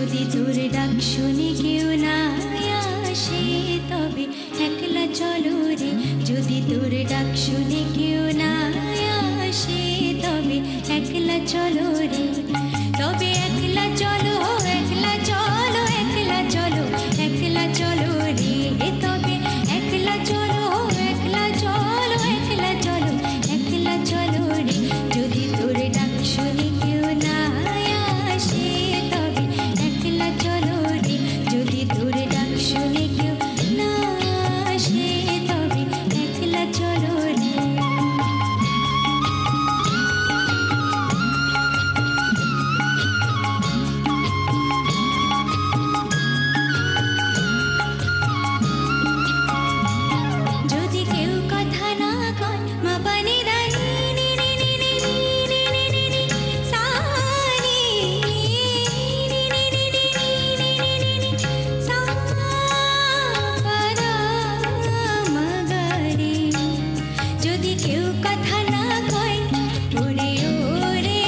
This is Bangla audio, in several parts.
যদি তোর ডাক শুনে কেউ না আসে তবে একলা চলো রে, যদি তোর ডাক শুনে কেউ না আসে তবে একলা চলো রে, তবে একলা চলো, একলা চলো, একলা চলো, একলা চলো রে, তবে একলা চলো, একলা চলো, একলা চলো, একলা চলো রে, যদি তোর ডাক শুনে কেউ না আসে তবে একলা চলো রে, যদি তোর ডাক শুনে কেউ না আসে তবে একলা চলো রে। যদি কেউ কথা না কয় মা পানি রানী নি নি নি নি নি নি নি নি সানি নি নি নি নি নি নি নি সা পা দা মা গা রে, যদি কেউ কথা না কয় ওরে ওরে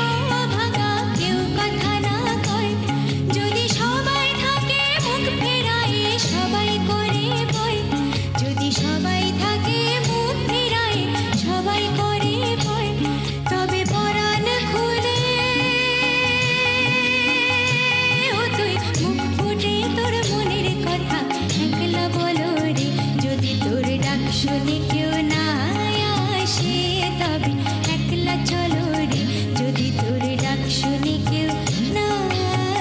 ও ভাগা, কেউ কথা না কয়, যদি সবাই থাকে মুখ ফেরায় সবাই করে বই, যদি সবাই থাকে মুখ ফেরায় সবাই করে বই, তবে পরাণ খুলে ও তুই মুখ ফুটে তোর মনের কথা একলা বলো রে, যদি তোর ডাক শুনে কেউ না আসে তবে একলা চলো রে, যদি তোর ডাক শুনে কেউ না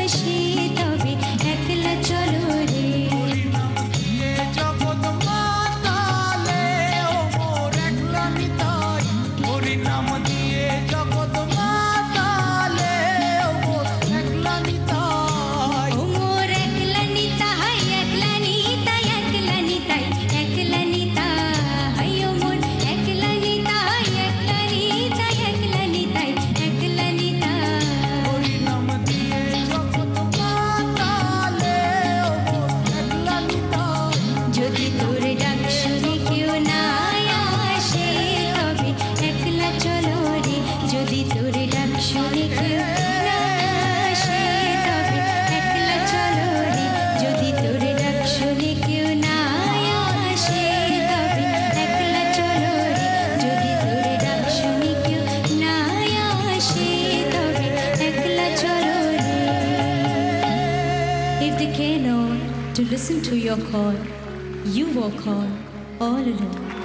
আসে তবে একলা চলো রে। জগৎ মাতালে ও মোর একলা নিতাই, হরি নাম দিয়ে জগৎ মাতালে ও মোর একলা নিতাই। ও মোর একলা নিতাই, একলা নিতাই, একলা নিতাই, একলা নিতাই, ও মোর একলা নিতাই, একলা নিতাই, একলা নিতাই, একলা নিতাই। হরি নাম দিয়ে জগৎ মাতালে ও মোর একলা নিতাই। যদি তোর ডাক শুনে কেউ না আসে তবে একলা চলো রে, যদি তোর ডাক শুনে কেউ না আসে তবে একলা চলো রে, যদি তোর ডাক শুনে কেউ না আসে তবে একলা চলো রে, যদি তোর ডাক শুনে কেউ না আসে তবে একলা চলো রে। If they cannot to listen to your call, you walk on all alone.